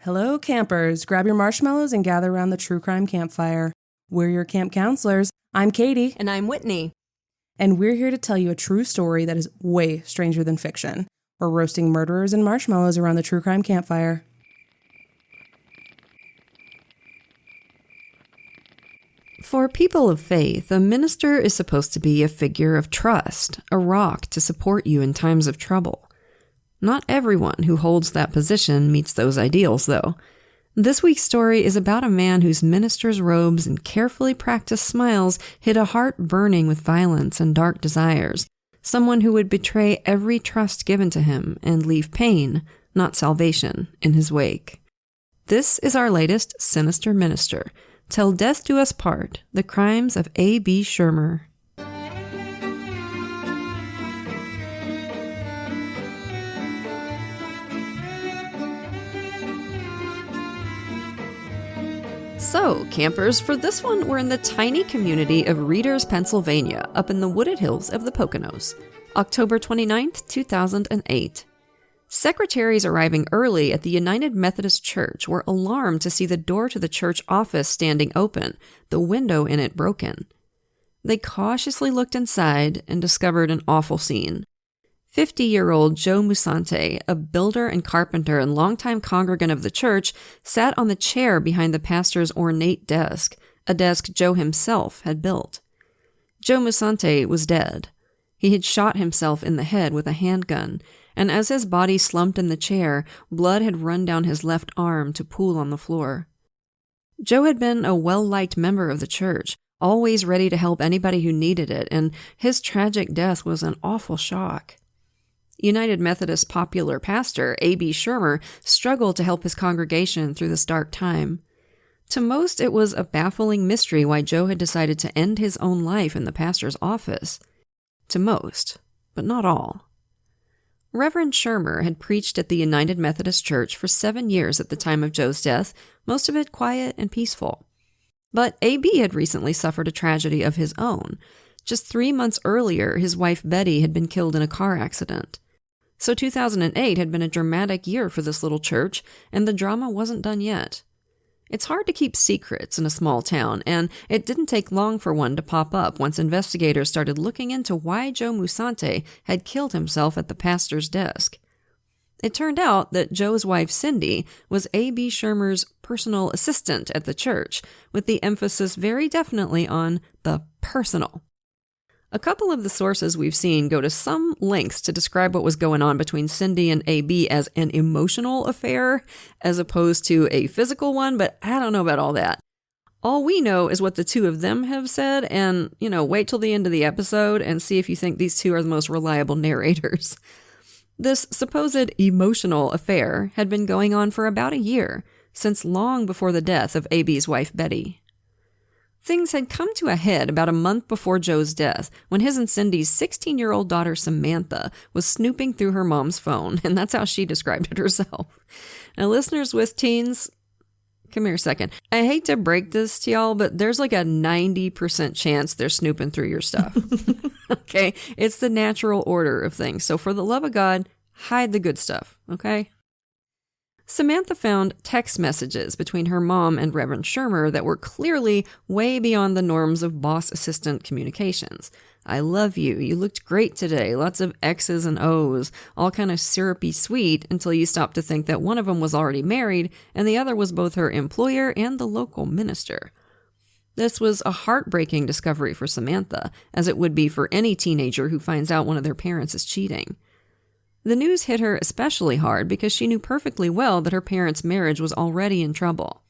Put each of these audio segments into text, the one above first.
Hello, campers. Grab your marshmallows and gather around the true crime campfire. We're your camp counselors. I'm Katie. And I'm Whitney. And we're here to tell you a true story that is way stranger than fiction. We're roasting murderers and marshmallows around the true crime campfire. For people of faith, a minister is supposed to be a figure of trust, a rock to support you in times of trouble. Not everyone who holds that position meets those ideals, though. This week's story is about a man whose minister's robes and carefully practiced smiles hid a heart burning with violence and dark desires, someone who would betray every trust given to him and leave pain, not salvation, in his wake. This is our latest Sinister Minister, Till Death Do Us Part, The Crimes of A.B. Schirmer. So, campers, for this one, we're in the tiny community of Readers, Pennsylvania, up in the wooded hills of the Poconos. October 29th, 2008. Secretaries arriving early at the United Methodist Church were alarmed to see the door to the church office standing open, the window in it broken. They cautiously looked inside and discovered an awful scene. 50-year-old Joe Musante, a builder and carpenter and longtime congregant of the church, sat on the chair behind the pastor's ornate desk, a desk Joe himself had built. Joe Musante was dead. He had shot himself in the head with a handgun, and as his body slumped in the chair, blood had run down his left arm to pool on the floor. Joe had been a well-liked member of the church, always ready to help anybody who needed it, and his tragic death was an awful shock. United Methodist popular pastor A.B. Schirmer struggled to help his congregation through this dark time. To most, it was a baffling mystery why Joe had decided to end his own life in the pastor's office. To most, but not all. Reverend Schirmer had preached at the United Methodist Church for 7 years at the time of Joe's death, most of it quiet and peaceful. But A.B. had recently suffered a tragedy of his own. Just 3 months earlier, his wife Betty had been killed in a car accident. So 2008 had been a dramatic year for this little church, and the drama wasn't done yet. It's hard to keep secrets in a small town, and it didn't take long for one to pop up once investigators started looking into why Joe Musante had killed himself at the pastor's desk. It turned out that Joe's wife Cindy was A.B. Schirmer's personal assistant at the church, with the emphasis very definitely on the personal. A couple of the sources we've seen go to some lengths to describe what was going on between Cindy and A.B. as an emotional affair, as opposed to a physical one, but I don't know about all that. All we know is what the two of them have said, and, wait till the end of the episode and see if you think these two are the most reliable narrators. This supposed emotional affair had been going on for about a year, since long before the death of A.B.'s wife Betty. Things had come to a head about a month before Joe's death, when his and Cindy's 16-year-old daughter Samantha was snooping through her mom's phone, and that's how she described it herself. Now, listeners with teens, come here a second. I hate to break this to y'all, but there's like a 90% chance they're snooping through your stuff. Okay? It's the natural order of things. So for the love of God, hide the good stuff, okay? Samantha found text messages between her mom and Reverend Schirmer that were clearly way beyond the norms of boss-assistant communications. I love you. You looked great today. Lots of X's and O's, all kind of syrupy sweet until you stopped to think that one of them was already married and the other was both her employer and the local minister. This was a heartbreaking discovery for Samantha, as it would be for any teenager who finds out one of their parents is cheating. The news hit her especially hard because she knew perfectly well that her parents' marriage was already in trouble.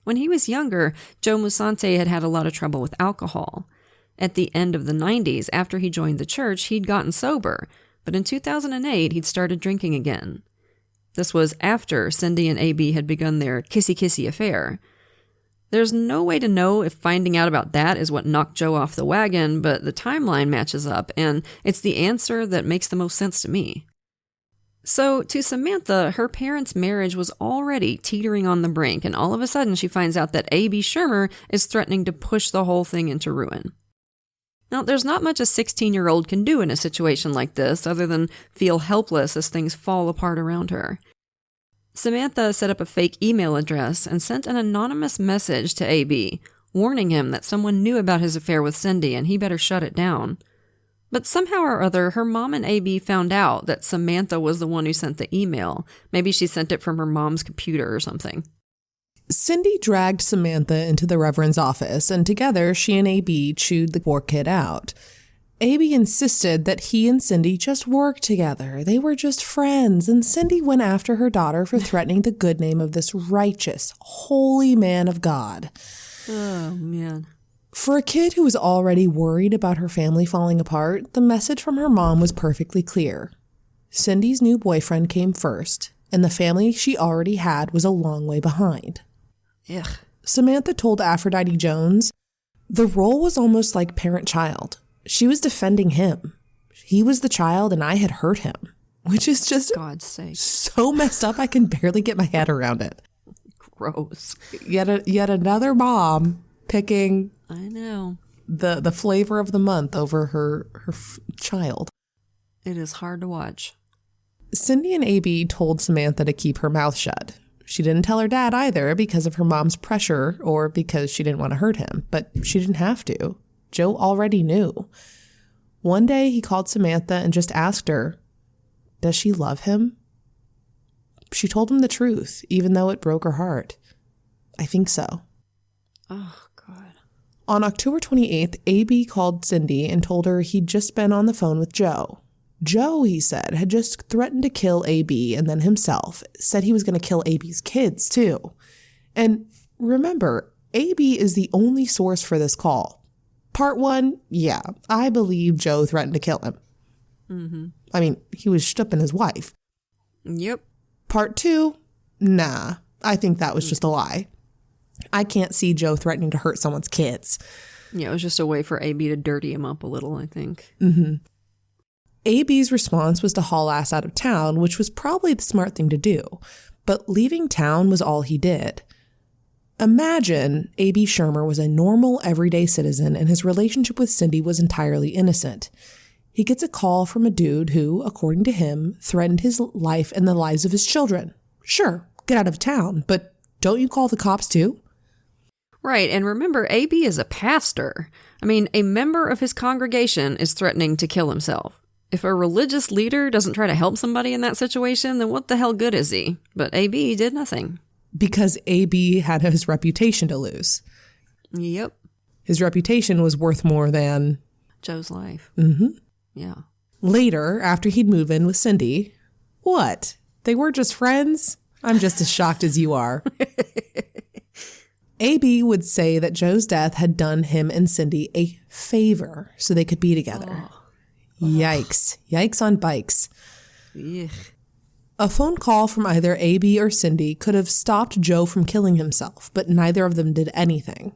When he was younger, Joe Musante had had a lot of trouble with alcohol. At the end of the 90s, after he joined the church, he'd gotten sober, but in 2008, he'd started drinking again. This was after Cindy and A.B. had begun their kissy-kissy affair. There's no way to know if finding out about that is what knocked Joe off the wagon, but the timeline matches up, and it's the answer that makes the most sense to me. So, to Samantha, her parents' marriage was already teetering on the brink, and all of a sudden she finds out that A.B. Schirmer is threatening to push the whole thing into ruin. Now, there's not much a 16-year-old can do in a situation like this other than feel helpless as things fall apart around her. Samantha set up a fake email address and sent an anonymous message to AB, warning him that someone knew about his affair with Cindy and he better shut it down. But somehow or other, her mom and AB found out that Samantha was the one who sent the email. Maybe she sent it from her mom's computer or something. Cindy dragged Samantha into the Reverend's office, and together she and AB chewed the poor kid out. AB insisted that he and Cindy just work together. They were just friends, and Cindy went after her daughter for threatening the good name of this righteous, holy man of God. Oh, man. For a kid who was already worried about her family falling apart, the message from her mom was perfectly clear. Cindy's new boyfriend came first, and the family she already had was a long way behind. Ugh. Samantha told Aphrodite Jones, the role was almost like parent-child. She was defending him. He was the child and I had hurt him, which is just God's sake. So messed up I can barely get my head around it. Gross. Yet another mom picking I know. the flavor of the month over her child. It is hard to watch. Cindy and AB told Samantha to keep her mouth shut. She didn't tell her dad either because of her mom's pressure or because she didn't want to hurt him, but she didn't have to. Joe already knew. One day he called Samantha and just asked her, does she love him? She told him the truth, even though it broke her heart. I think so. Oh, God. On October 28th, AB called Cindy and told her he'd just been on the phone with Joe. Joe, he said, had just threatened to kill AB and then himself, said he was going to kill AB's kids, too. And remember, AB is the only source for this call. Part 1, yeah, I believe Joe threatened to kill him. Mm-hmm. I mean, he was stooping his wife. Yep. Part 2, nah, I think that was just a lie. I can't see Joe threatening to hurt someone's kids. Yeah, it was just a way for AB to dirty him up a little, I think. Mm-hmm. AB's response was to haul ass out of town, which was probably the smart thing to do. But leaving town was all he did. Imagine AB Schirmer was a normal, everyday citizen and his relationship with Cindy was entirely innocent. He gets a call from a dude who, according to him, threatened his life and the lives of his children. Sure, get out of town, but don't you call the cops too? Right, and remember, AB is a pastor. I mean, a member of his congregation is threatening to kill himself. If a religious leader doesn't try to help somebody in that situation, then what the hell good is he? But AB did nothing. Because AB had his reputation to lose. Yep. His reputation was worth more than Joe's life. Mm-hmm. Yeah. Later, after he'd move in with Cindy, what? They were just friends? I'm just as shocked as you are. AB would say that Joe's death had done him and Cindy a favor so they could be together. Oh. Yikes. Yikes on bikes. Ugh. A phone call from either AB or Cindy could have stopped Joe from killing himself, but neither of them did anything.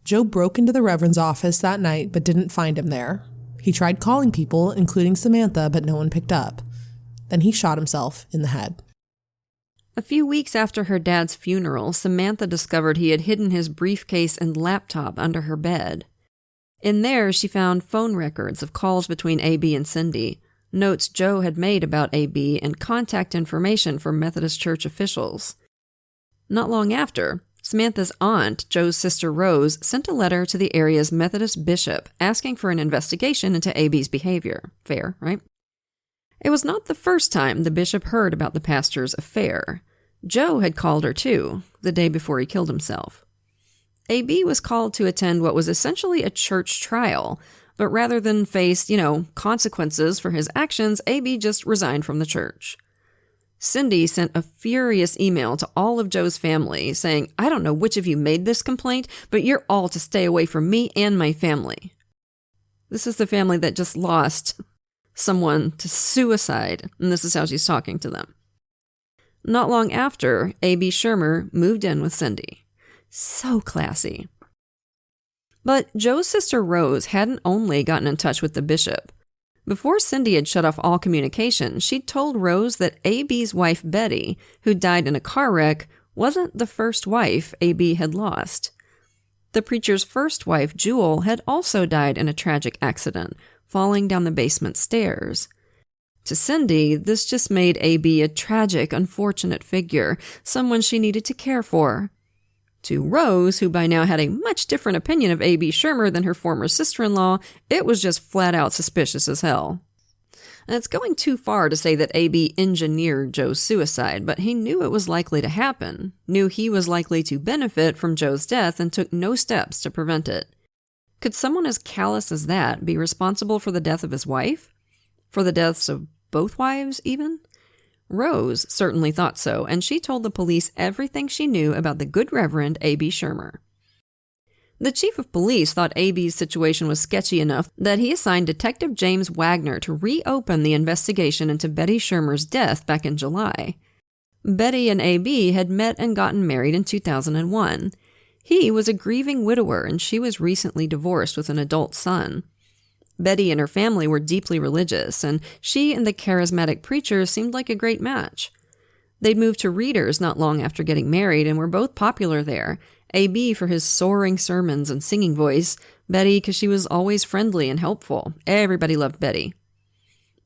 Joe broke into the Reverend's office that night, but didn't find him there. He tried calling people, including Samantha, but no one picked up. Then he shot himself in the head. A few weeks after her dad's funeral, Samantha discovered he had hidden his briefcase and laptop under her bed. In there, she found phone records of calls between AB and Cindy, notes Joe had made about AB, and contact information for Methodist Church officials. Not long after, Samantha's aunt, Joe's sister Rose, sent a letter to the area's Methodist bishop asking for an investigation into AB's behavior. Fair, right? It was not the first time the bishop heard about the pastor's affair. Joe had called her too, the day before he killed himself. AB was called to attend what was essentially a church trial, but rather than face, consequences for his actions, AB just resigned from the church. Cindy sent a furious email to all of Joe's family saying, "I don't know which of you made this complaint, but you're all to stay away from me and my family." This is the family that just lost someone to suicide, and this is how she's talking to them. Not long after, A.B. Schirmer moved in with Cindy. So classy. But Joe's sister Rose hadn't only gotten in touch with the bishop. Before Cindy had shut off all communication, she'd told Rose that A.B.'s wife Betty, who died in a car wreck, wasn't the first wife A.B. had lost. The preacher's first wife, Jewel, had also died in a tragic accident, falling down the basement stairs. To Cindy, this just made A.B. a tragic, unfortunate figure, someone she needed to care for. To Rose, who by now had a much different opinion of A.B. Schirmer than her former sister-in-law, it was just flat-out suspicious as hell. And it's going too far to say that A.B. engineered Joe's suicide, but he knew it was likely to happen, knew he was likely to benefit from Joe's death, and took no steps to prevent it. Could someone as callous as that be responsible for the death of his wife? For the deaths of both wives, even? Rose certainly thought so, and she told the police everything she knew about the good Reverend A.B. Schirmer. The chief of police thought A.B.'s situation was sketchy enough that he assigned Detective James Wagner to reopen the investigation into Betty Schirmer's death back in July. Betty and A.B. had met and gotten married in 2001. He was a grieving widower, and she was recently divorced with an adult son. Betty and her family were deeply religious, and she and the charismatic preacher seemed like a great match. They'd moved to Readers not long after getting married and were both popular there, A.B. for his soaring sermons and singing voice, Betty because she was always friendly and helpful. Everybody loved Betty.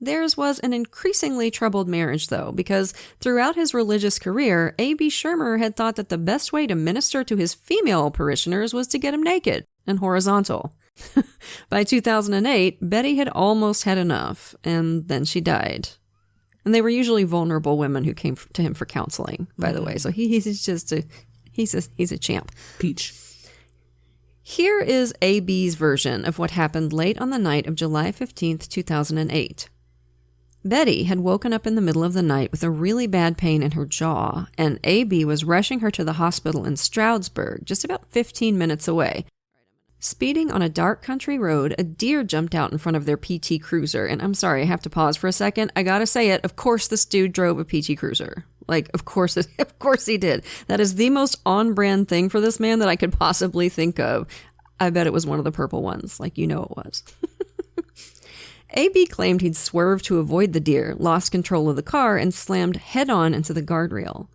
Theirs was an increasingly troubled marriage, though, because throughout his religious career, A.B. Schirmer had thought that the best way to minister to his female parishioners was to get them naked and horizontal. By 2008, Betty had almost had enough, and then she died. And they were usually vulnerable women who came to him for counseling, by the way. So he's a champ. Peach. Here is A.B.'s version of what happened late on the night of July 15th, 2008. Betty had woken up in the middle of the night with a really bad pain in her jaw, and A.B. was rushing her to the hospital in Stroudsburg, just about 15 minutes away. Speeding on a dark country road, a deer jumped out in front of their PT Cruiser, and I'm sorry, I have to pause for a second. I gotta say it, of course this dude drove a PT Cruiser. Like, of course he did. That is the most on-brand thing for this man that I could possibly think of. I bet it was one of the purple ones, like you know it was. A.B. claimed he'd swerved to avoid the deer, lost control of the car, and slammed head-on into the guardrail.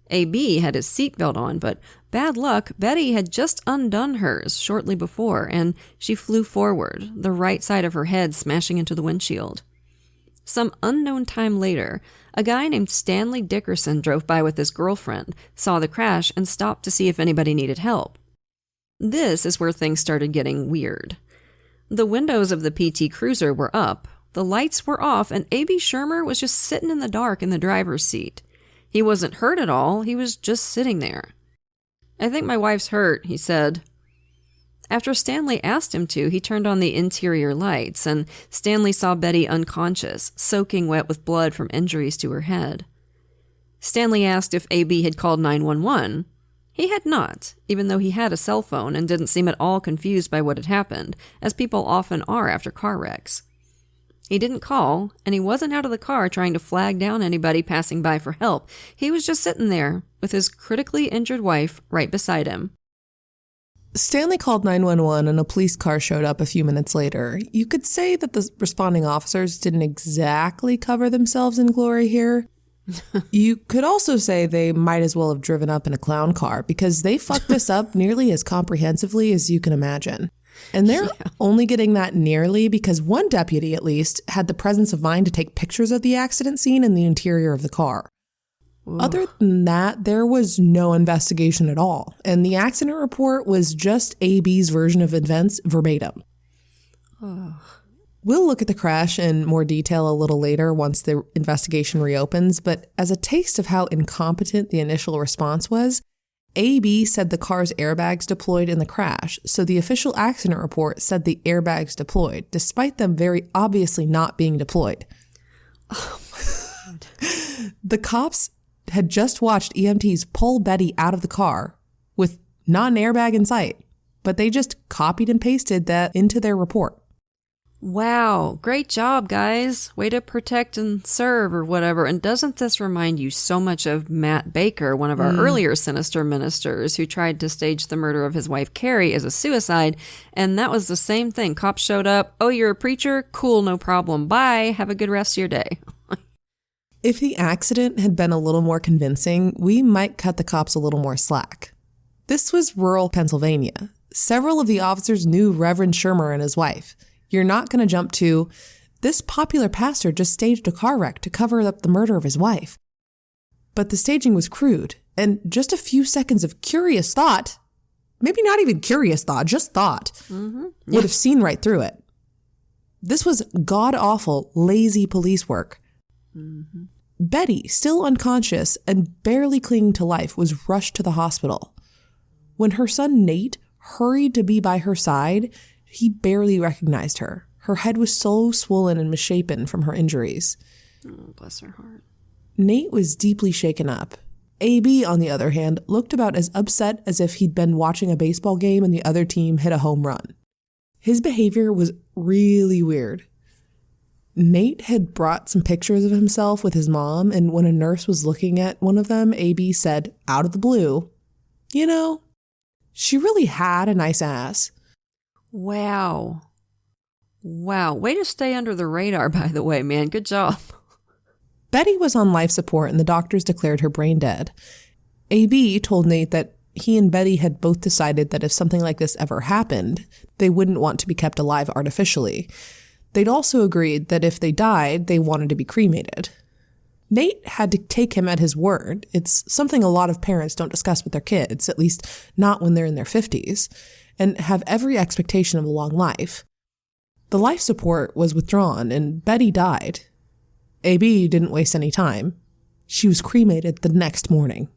A.B. had his seatbelt on, but bad luck, Betty had just undone hers shortly before, and she flew forward, the right side of her head smashing into the windshield. Some unknown time later, a guy named Stanley Dickerson drove by with his girlfriend, saw the crash, and stopped to see if anybody needed help. This is where things started getting weird. The windows of the PT Cruiser were up, the lights were off, and A.B. Schirmer was just sitting in the dark in the driver's seat. He wasn't hurt at all, he was just sitting there. "I think my wife's hurt," he said. After Stanley asked him to, he turned on the interior lights, and Stanley saw Betty unconscious, soaking wet with blood from injuries to her head. Stanley asked if A.B. had called 911. He had not, even though he had a cell phone and didn't seem at all confused by what had happened, as people often are after car wrecks. He didn't call, and he wasn't out of the car trying to flag down anybody passing by for help. He was just sitting there, with his critically injured wife right beside him. Stanley called 911 and a police car showed up a few minutes later. You could say that the responding officers didn't exactly cover themselves in glory here. You could also say they might as well have driven up in a clown car, because they fucked this up nearly as comprehensively as you can imagine. And they're only getting that nearly because one deputy, at least, had the presence of mind to take pictures of the accident scene and the interior of the car. Ooh. Other than that, there was no investigation at all. And the accident report was just A.B.'s version of events verbatim. Oh. We'll look at the crash in more detail a little later once the investigation reopens, but as a taste of how incompetent the initial response was, A.B. said the car's airbags deployed in the crash, so the official accident report said the airbags deployed, despite them very obviously not being deployed. Oh my God. The cops had just watched EMTs pull Betty out of the car with not an airbag in sight, but they just copied and pasted that into their report. Wow, great job, guys. Way to protect and serve or whatever. And doesn't this remind you so much of Matt Baker, one of our earlier Sinister Ministers, who tried to stage the murder of his wife Carrie as a suicide? And that was the same thing. Cops showed up. "Oh, you're a preacher? Cool, no problem. Bye. Have a good rest of your day." If the accident had been a little more convincing, we might cut the cops a little more slack. This was rural Pennsylvania. Several of the officers knew Reverend Schirmer and his wife. You're not going to jump to, This popular pastor just staged a car wreck to cover up the murder of his wife. But the staging was crude, and just a few seconds of curious thought, maybe not even curious thought, just thought, would have seen right through it. This was god-awful, lazy police work. Betty, still unconscious and barely clinging to life, was rushed to the hospital. When her son Nate hurried to be by her side, he barely recognized her. Her head was so swollen and misshapen from her injuries. Oh, bless her heart. Nate was deeply shaken up. AB, on the other hand, looked about as upset as if he'd been watching a baseball game and the other team hit a home run. His behavior was really weird. Nate had brought some pictures of himself with his mom, and when a nurse was looking at one of them, AB said, out of the blue, "You know, she really had a nice ass." Wow. Wow. Way to stay under the radar, by the way, man. Good job. Betty was on life support, and the doctors declared her brain dead. AB told Nate that he and Betty had both decided that if something like this ever happened, they wouldn't want to be kept alive artificially. They'd also agreed that if they died, they wanted to be cremated. Nate had to take him at his word. It's something a lot of parents don't discuss with their kids, at least not when they're in their 50s, and have every expectation of a long life. The life support was withdrawn, and Betty died. AB didn't waste any time. She was cremated the next morning.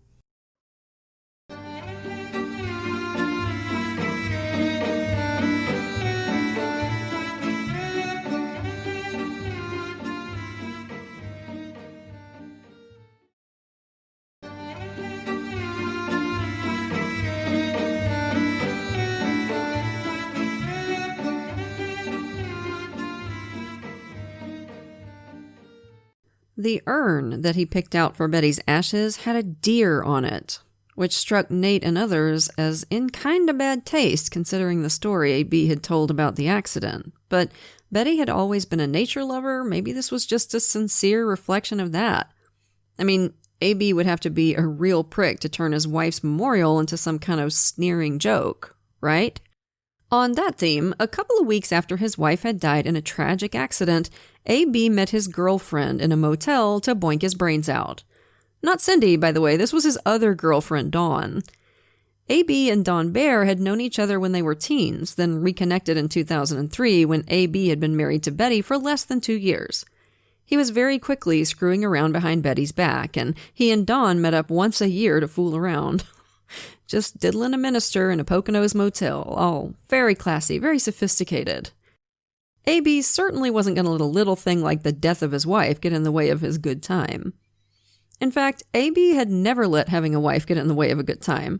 The urn that he picked out for Betty's ashes had a deer on it, which struck Nate and others as in kind of bad taste considering the story AB had told about the accident. But Betty had always been a nature lover. Maybe this was just a sincere reflection of that. I mean, AB would have to be a real prick to turn his wife's memorial into some kind of sneering joke, right? On that theme, a couple of weeks after his wife had died in a tragic accident, AB met his girlfriend in a motel to boink his brains out. Not Cindy, by the way, this was his other girlfriend, Dawn. AB and Dawn Bear had known each other when they were teens, then reconnected in 2003 when AB had been married to Betty for less than 2 years. He was very quickly screwing around behind Betty's back, and he and Dawn met up once a year to fool around. Just diddling a minister in a Poconos motel, all very classy, very sophisticated. AB certainly wasn't going to let a little thing like the death of his wife get in the way of his good time. In fact, AB had never let having a wife get in the way of a good time.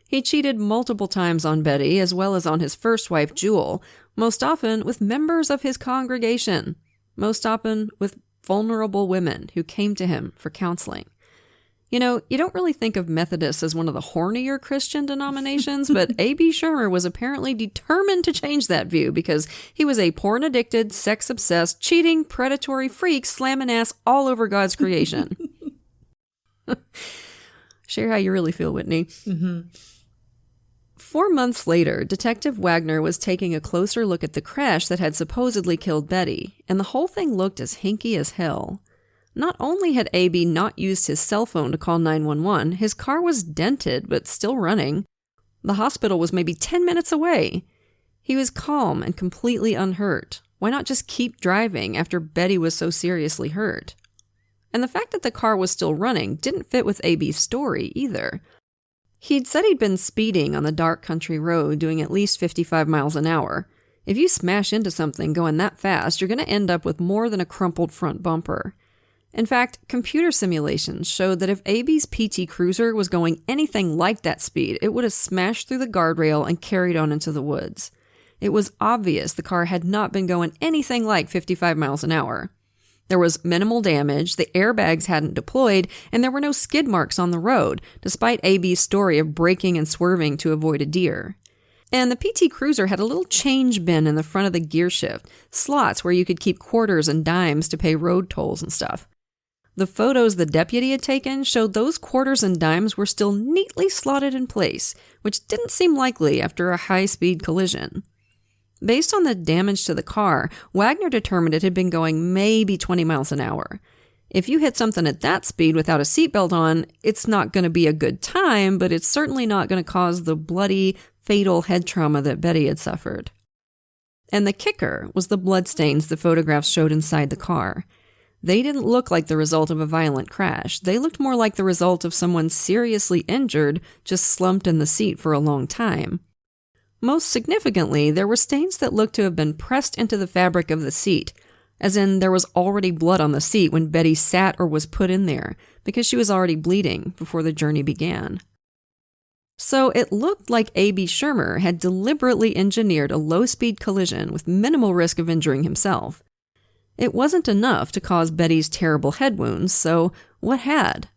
He cheated multiple times on Betty as well as on his first wife, Jewel, most often with members of his congregation, most often with vulnerable women who came to him for counseling. You know, you don't really think of Methodists as one of the hornier Christian denominations, but A.B. Schirmer was apparently determined to change that view because he was a porn-addicted, sex-obsessed, cheating, predatory freak slamming ass all over God's creation. Share how you really feel, Whitney. Mm-hmm. 4 months later, Detective Wagner was taking a closer look at the crash that had supposedly killed Betty, and the whole thing looked as hinky as hell. Not only had A.B. not used his cell phone to call 911, his car was dented but still running. The hospital was maybe 10 minutes away. He was calm and completely unhurt. Why not just keep driving after Betty was so seriously hurt? And the fact that the car was still running didn't fit with A.B.'s story either. He'd said he'd been speeding on the dark country road doing at least 55 miles an hour. If you smash into something going that fast, you're going to end up with more than a crumpled front bumper. In fact, computer simulations showed that if A.B.'s PT Cruiser was going anything like that speed, it would have smashed through the guardrail and carried on into the woods. It was obvious the car had not been going anything like 55 miles an hour. There was minimal damage, the airbags hadn't deployed, and there were no skid marks on the road, despite A.B.'s story of braking and swerving to avoid a deer. And the PT Cruiser had a little change bin in the front of the gear shift, slots where you could keep quarters and dimes to pay road tolls and stuff. The photos the deputy had taken showed those quarters and dimes were still neatly slotted in place, which didn't seem likely after a high-speed collision. Based on the damage to the car, Wagner determined it had been going maybe 20 miles an hour. If you hit something at that speed without a seatbelt on, it's not going to be a good time, but it's certainly not going to cause the bloody, fatal head trauma that Betty had suffered. And the kicker was the bloodstains the photographs showed inside the car. They didn't look like the result of a violent crash. They looked more like the result of someone seriously injured, just slumped in the seat for a long time. Most significantly, there were stains that looked to have been pressed into the fabric of the seat, as in there was already blood on the seat when Betty sat or was put in there, because she was already bleeding before the journey began. So it looked like A.B. Schirmer had deliberately engineered a low-speed collision with minimal risk of injuring himself. It wasn't enough to cause Betty's terrible head wounds, so what had?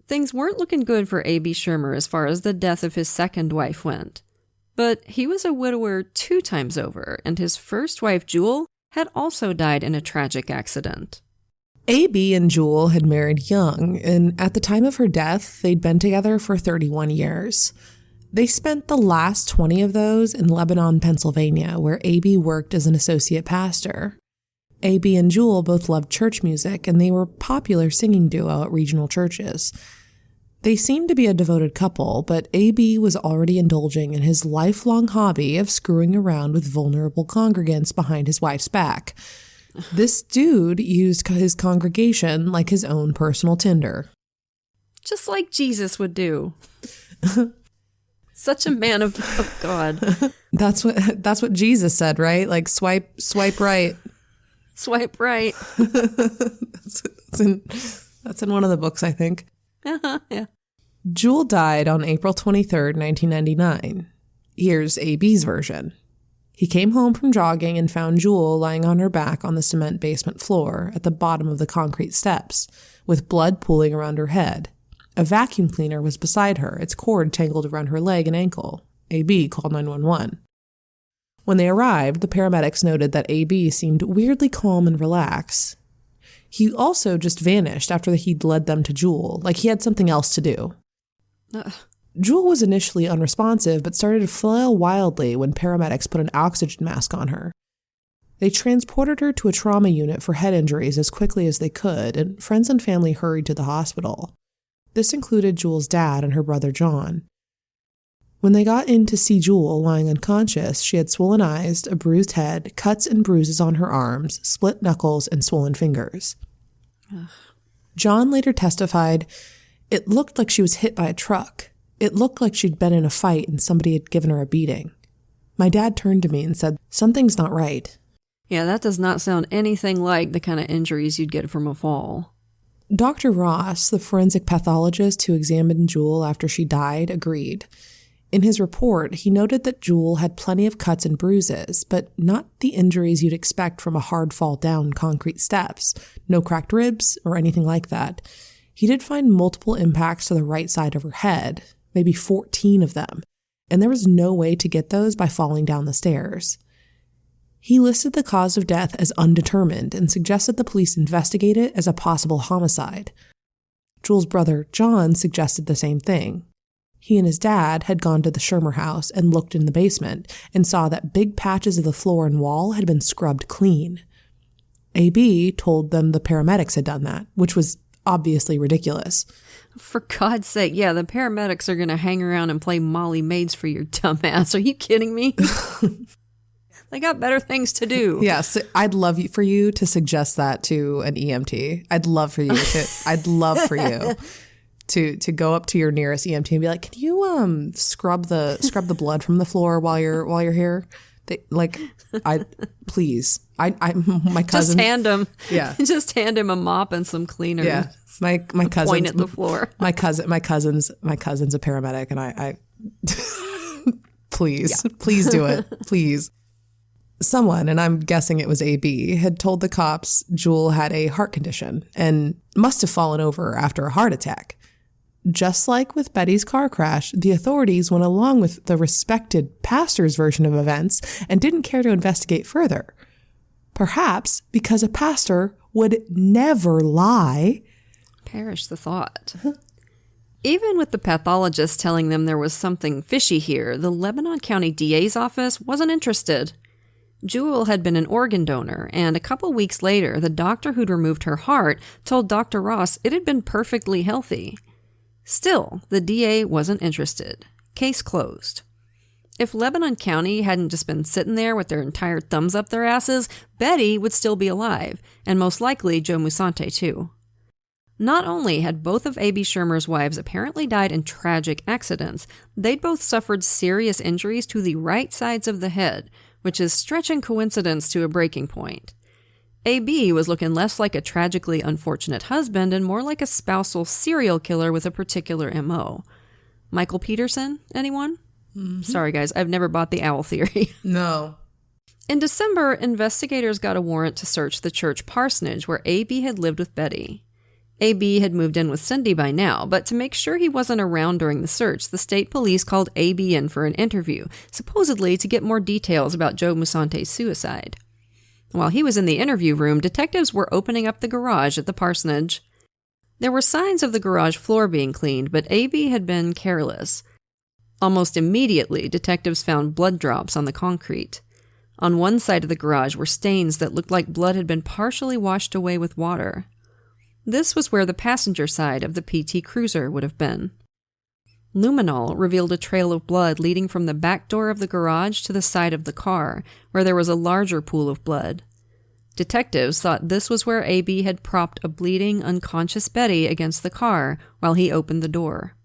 Things weren't looking good for A.B. Schirmer as far as the death of his second wife went. But he was a widower 2 times over, and his first wife, Jewel, had also died in a tragic accident. A.B. and Jewel had married young, and at the time of her death, they'd been together for 31 years. They spent the last 20 of those in Lebanon, Pennsylvania, where A.B. worked as an associate pastor. A.B. and Jewel both loved church music, and they were a popular singing duo at regional churches. They seemed to be a devoted couple, but A.B. was already indulging in his lifelong hobby of screwing around with vulnerable congregants behind his wife's back. This dude used his congregation like his own personal Tinder. Just like Jesus would do. Such a man of God. That's what Jesus said, right? Like swipe right. Swipe right. that's in one of the books, I think. Yeah. Jewel died on April 23rd, 1999. Here's A.B.'s version. He came home from jogging and found Jewel lying on her back on the cement basement floor at the bottom of the concrete steps, with blood pooling around her head. A vacuum cleaner was beside her, its cord tangled around her leg and ankle. A.B. called 911. When they arrived, the paramedics noted that A.B. seemed weirdly calm and relaxed. He also just vanished after he'd led them to Jewel, like he had something else to do. Jewel was initially unresponsive, but started to flail wildly when paramedics put an oxygen mask on her. They transported her to a trauma unit for head injuries as quickly as they could, and friends and family hurried to the hospital. This included Jewel's dad and her brother John. When they got in to see Jewel lying unconscious, she had swollen eyes, a bruised head, cuts and bruises on her arms, split knuckles, and swollen fingers. Ugh. John later testified, "It looked like she was hit by a truck. It looked like she'd been in a fight and somebody had given her a beating. My dad turned to me and said, 'Something's not right.'" Yeah, that does not sound anything like the kind of injuries you'd get from a fall. Dr. Ross, the forensic pathologist who examined Jewel after she died, agreed. In his report, he noted that Jewel had plenty of cuts and bruises, but not the injuries you'd expect from a hard fall down concrete steps. No cracked ribs or anything like that. He did find multiple impacts to the right side of her head, maybe 14 of them, and there was no way to get those by falling down the stairs. He listed the cause of death as undetermined and suggested the police investigate it as a possible homicide. Jewel's brother, John, suggested the same thing. He and his dad had gone to the Schirmer house and looked in the basement and saw that big patches of the floor and wall had been scrubbed clean. A.B. told them the paramedics had done that, which was obviously ridiculous. For God's sake, yeah, the paramedics are going to hang around and play Molly Maids for your dumbass. Are you kidding me? They got better things to do. Yes, I'd love for you to suggest that to an EMT. I'd love for you to go up to your nearest EMT and be like, "Can you scrub the blood from the floor while you're here?" Please. My cousin. Just hand him. Yeah. Just hand him a mop and some cleaner. Yeah. My cousin. Point at the floor. My cousin's a paramedic, and I please do it, please. Someone, and I'm guessing it was A.B., had told the cops Jewel had a heart condition and must have fallen over after a heart attack. Just like with Betty's car crash, the authorities went along with the respected pastor's version of events and didn't care to investigate further. Perhaps because a pastor would never lie. Perish the thought. Even with the pathologist telling them there was something fishy here, the Lebanon County DA's office wasn't interested. Jewel had been an organ donor, and a couple weeks later, the doctor who'd removed her heart told Dr. Ross it had been perfectly healthy. Still, the DA wasn't interested. Case closed. If Lebanon County hadn't just been sitting there with their entire thumbs up their asses, Betty would still be alive, and most likely Joe Musante too. Not only had both of A.B. Schirmer's wives apparently died in tragic accidents, they'd both suffered serious injuries to the right sides of the head, which is stretching coincidence to a breaking point. A.B. was looking less like a tragically unfortunate husband and more like a spousal serial killer with a particular M.O. Michael Peterson, anyone? Mm-hmm. Sorry, guys, I've never bought the owl theory. No. In December, investigators got a warrant to search the church parsonage where A.B. had lived with Betty. A.B. had moved in with Cindy by now, but to make sure he wasn't around during the search, the state police called A.B. in for an interview, supposedly to get more details about Joe Musante's suicide. While he was in the interview room, detectives were opening up the garage at the parsonage. There were signs of the garage floor being cleaned, but A.B. had been careless. Almost immediately, detectives found blood drops on the concrete. On one side of the garage were stains that looked like blood had been partially washed away with water. This was where the passenger side of the PT Cruiser would have been. Luminol revealed a trail of blood leading from the back door of the garage to the side of the car, where there was a larger pool of blood. Detectives thought this was where A.B. had propped a bleeding, unconscious Betty against the car while he opened the door.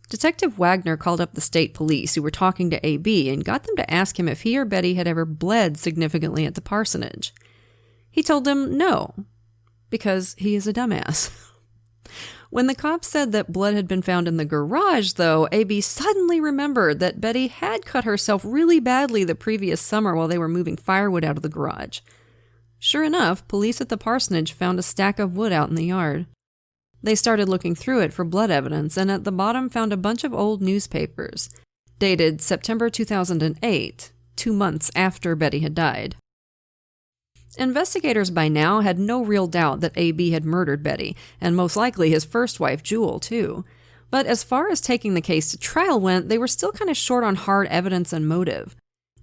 Detective Wagner called up the state police who were talking to A.B. and got them to ask him if he or Betty had ever bled significantly at the parsonage. He told them no, because he is a dumbass. When the cops said that blood had been found in the garage, though, A.B. suddenly remembered that Betty had cut herself really badly the previous summer while they were moving firewood out of the garage. Sure enough, police at the parsonage found a stack of wood out in the yard. They started looking through it for blood evidence, and at the bottom found a bunch of old newspapers, dated September 2008, 2 months after Betty had died. Investigators by now had no real doubt that A.B. had murdered Betty, and most likely his first wife, Jewel, too. But as far as taking the case to trial went, they were still kind of short on hard evidence and motive.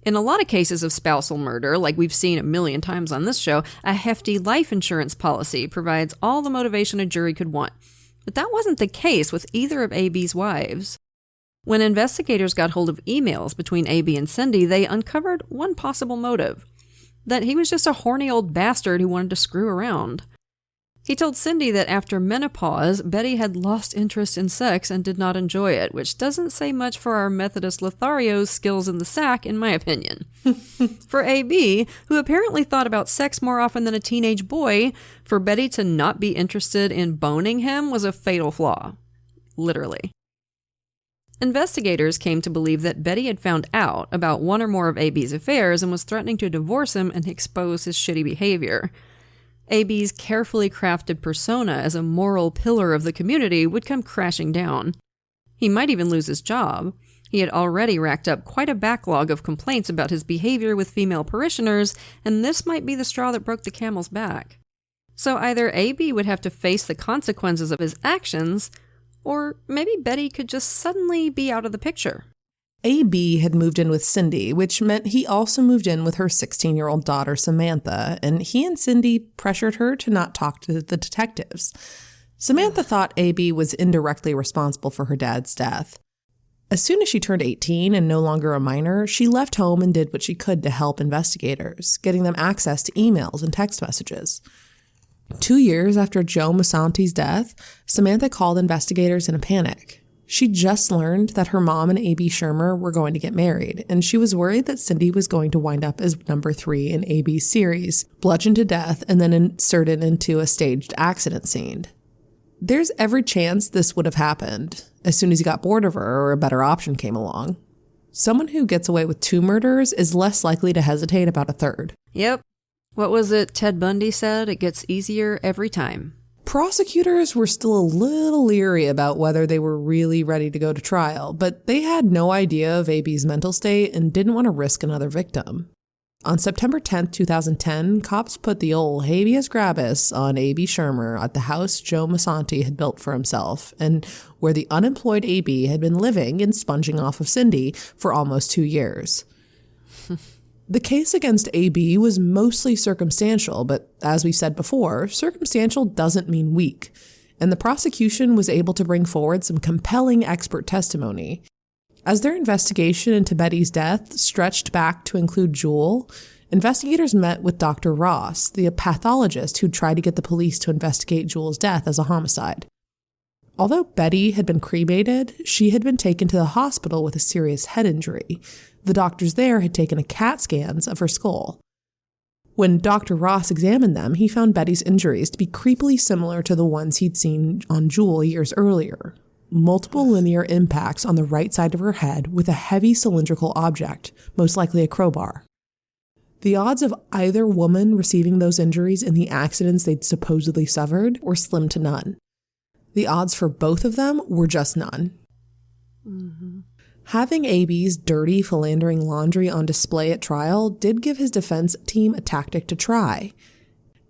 In a lot of cases of spousal murder, like we've seen a million times on this show, a hefty life insurance policy provides all the motivation a jury could want. But that wasn't the case with either of A.B.'s wives. When investigators got hold of emails between A.B. and Cindy, they uncovered one possible motive: that he was just a horny old bastard who wanted to screw around. He told Cindy that after menopause, Betty had lost interest in sex and did not enjoy it, which doesn't say much for our Methodist Lothario's skills in the sack, in my opinion. For A.B., who apparently thought about sex more often than a teenage boy, for Betty to not be interested in boning him was a fatal flaw. Literally. Investigators came to believe that Betty had found out about one or more of A.B.'s affairs and was threatening to divorce him and expose his shitty behavior. A.B.'s carefully crafted persona as a moral pillar of the community would come crashing down. He might even lose his job. He had already racked up quite a backlog of complaints about his behavior with female parishioners, and this might be the straw that broke the camel's back. So either A.B. would have to face the consequences of his actions, or maybe Betty could just suddenly be out of the picture. A.B. had moved in with Cindy, which meant he also moved in with her 16-year-old daughter, Samantha, and he and Cindy pressured her to not talk to the detectives. Samantha thought A.B. was indirectly responsible for her dad's death. As soon as she turned 18 and no longer a minor, she left home and did what she could to help investigators, getting them access to emails and text messages. 2 years after Joe Musante's death, Samantha called investigators in a panic. She just learned that her mom and A.B. Schirmer were going to get married, and she was worried that Cindy was going to wind up as number 3 in A.B.'s series, bludgeoned to death and then inserted into a staged accident scene. There's every chance this would have happened as soon as he got bored of her or a better option came along. Someone who gets away with 2 murders is less likely to hesitate about a third. Yep. What was it Ted Bundy said? It gets easier every time. Prosecutors were still a little leery about whether they were really ready to go to trial, but they had no idea of A.B.'s mental state and didn't want to risk another victim. On September 10th, 2010, cops put the old habeas corpus on A.B. Schirmer at the house Joe Musante had built for himself, and where the unemployed A.B. had been living and sponging off of Cindy for almost 2 years. The case against AB was mostly circumstantial, but as we said before, circumstantial doesn't mean weak, and the prosecution was able to bring forward some compelling expert testimony. As their investigation into Betty's death stretched back to include Jewel, investigators met with Dr. Ross, the pathologist who tried to get the police to investigate Jewel's death as a homicide. Although Betty had been cremated, she had been taken to the hospital with a serious head injury. The doctors there had taken CAT scans of her skull. When Dr. Ross examined them, he found Betty's injuries to be creepily similar to the ones he'd seen on Jewel years earlier. Multiple linear impacts on the right side of her head with a heavy cylindrical object, most likely a crowbar. The odds of either woman receiving those injuries in the accidents they'd supposedly suffered were slim to none. The odds for both of them were just none. Mm-hmm. Having AB's dirty, philandering laundry on display at trial did give his defense team a tactic to try.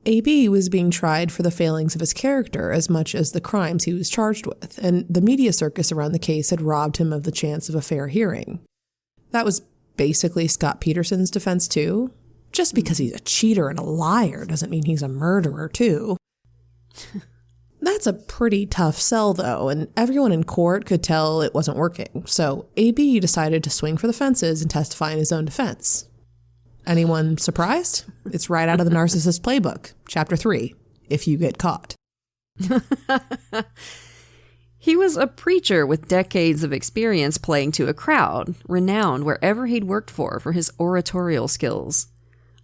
AB was being tried for the failings of his character as much as the crimes he was charged with, and the media circus around the case had robbed him of the chance of a fair hearing. That was basically Scott Peterson's defense too. Just because he's a cheater and a liar doesn't mean he's a murderer too. That's a pretty tough sell, though, and everyone in court could tell it wasn't working, so AB decided to swing for the fences and testify in his own defense. Anyone surprised? It's right out of the Narcissist Playbook, Chapter 3, If You Get Caught. He was a preacher with decades of experience playing to a crowd, renowned wherever he'd worked for his oratorial skills.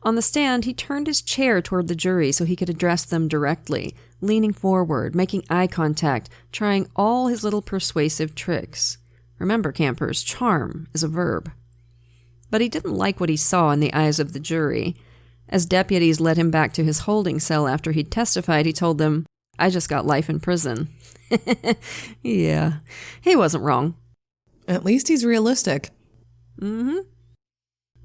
On the stand, he turned his chair toward the jury so he could address them directly, leaning forward, making eye contact, trying all his little persuasive tricks. Remember, campers, charm is a verb. But he didn't like what he saw in the eyes of the jury. As deputies led him back to his holding cell after he'd testified, he told them, "I just got life in prison." Yeah, he wasn't wrong. At least he's realistic. Mm-hmm.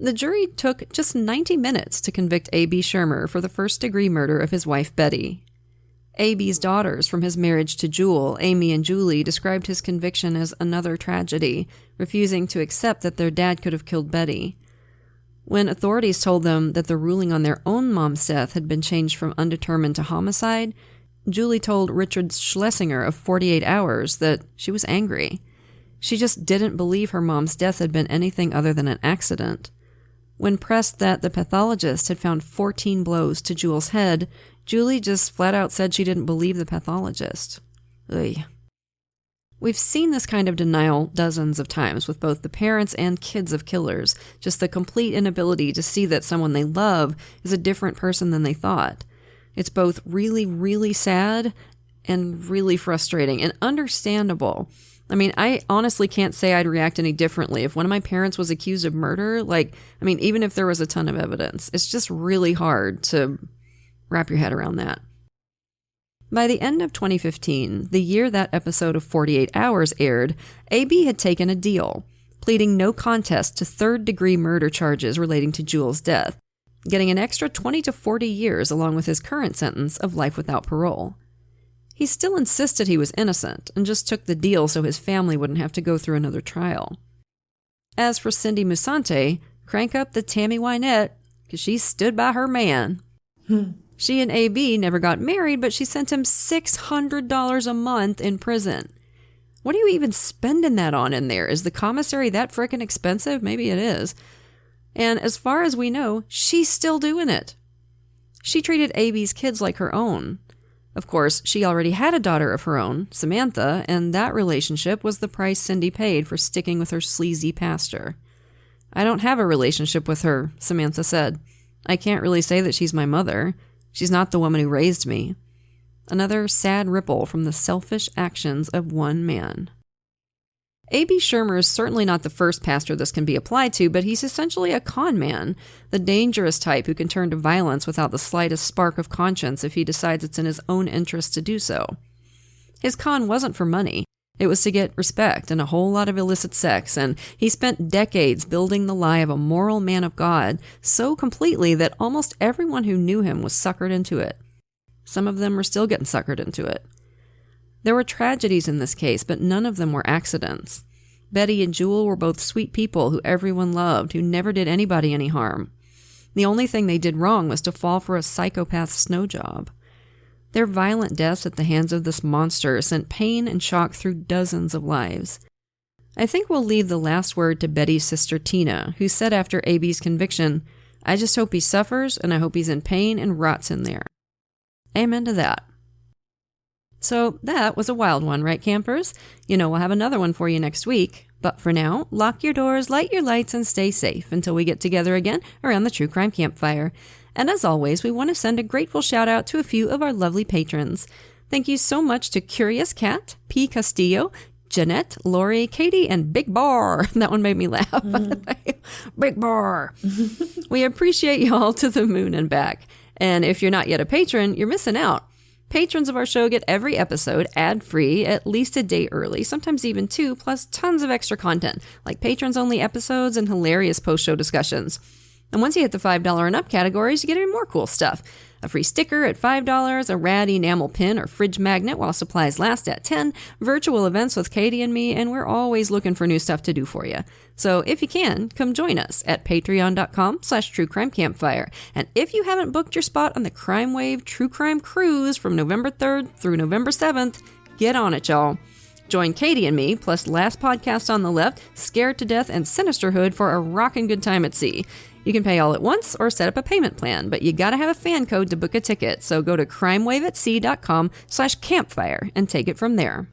The jury took just 90 minutes to convict A.B. Schirmer for the first-degree murder of his wife, Betty. A.B.'s daughters from his marriage to Jewel, Amy and Julie, described his conviction as another tragedy, refusing to accept that their dad could have killed Betty. When authorities told them that the ruling on their own mom's death had been changed from undetermined to homicide, Julie told Richard Schlesinger of 48 Hours that she was angry. She just didn't believe her mom's death had been anything other than an accident. When pressed that the pathologist had found 14 blows to Jewel's head, Julie just flat out said she didn't believe the pathologist. Ugh. We've seen this kind of denial dozens of times with both the parents and kids of killers, just the complete inability to see that someone they love is a different person than they thought. It's both really, really sad and really frustrating and understandable. I mean, I honestly can't say I'd react any differently if one of my parents was accused of murder. Even if there was a ton of evidence, it's just really hard to wrap your head around that. By the end of 2015, the year that episode of 48 Hours aired, A.B. had taken a deal, pleading no contest to third-degree murder charges relating to Jewel's death, getting an extra 20 to 40 years along with his current sentence of life without parole. He still insisted he was innocent and just took the deal so his family wouldn't have to go through another trial. As for Cindy Musante, crank up the Tammy Wynette, because she stood by her man. She and A.B. never got married, but she sent him $600 a month in prison. What are you even spending that on in there? Is the commissary that frickin' expensive? Maybe it is. And as far as we know, she's still doing it. She treated A.B.'s kids like her own. Of course, she already had a daughter of her own, Samantha, and that relationship was the price Cindy paid for sticking with her sleazy pastor. "I don't have a relationship with her," Samantha said. "I can't really say that she's my mother. She's not the woman who raised me." Another sad ripple from the selfish actions of one man. A.B. Schirmer is certainly not the first pastor this can be applied to, but he's essentially a con man, the dangerous type who can turn to violence without the slightest spark of conscience if he decides it's in his own interest to do so. His con wasn't for money. It was to get respect and a whole lot of illicit sex, and he spent decades building the lie of a moral man of God so completely that almost everyone who knew him was suckered into it. Some of them are still getting suckered into it. There were tragedies in this case, but none of them were accidents. Betty and Jewel were both sweet people who everyone loved, who never did anybody any harm. The only thing they did wrong was to fall for a psychopath's snow job. Their violent deaths at the hands of this monster sent pain and shock through dozens of lives. I think we'll leave the last word to Betty's sister Tina, who said after A.B.'s conviction, "I just hope he suffers, and I hope he's in pain and rots in there." Amen to that. So that was a wild one, right, campers? We'll have another one for you next week. But for now, lock your doors, light your lights, and stay safe until we get together again around the True Crime Campfire. And as always, we want to send a grateful shout out to a few of our lovely patrons. Thank you so much to Curious Cat, P. Castillo, Jeanette, Lori, Katie, and Big Bar. That one made me laugh. Big Bar. We appreciate y'all to the moon and back. And if you're not yet a patron, you're missing out. Patrons of our show get every episode ad-free, at least a day early, sometimes even 2, plus tons of extra content, like patrons-only episodes and hilarious post-show discussions. And once you hit the $5 and up categories, you get even more cool stuff. A free sticker at $5, a rad enamel pin or fridge magnet while supplies last at $10, virtual events with Katie and me, and we're always looking for new stuff to do for you. So if you can, come join us at patreon.com/truecrimecampfire. And if you haven't booked your spot on the CRIMEWAVE True Crime Cruise from November 3rd through November 7th, get on it, y'all. Join Katie and me, plus Last Podcast on the Left, Scared to Death, and Sinisterhood for a rockin' good time at sea. You can pay all at once or set up a payment plan, but you gotta have a fan code to book a ticket, so go to crimewaveatsea.com/campfire and take it from there.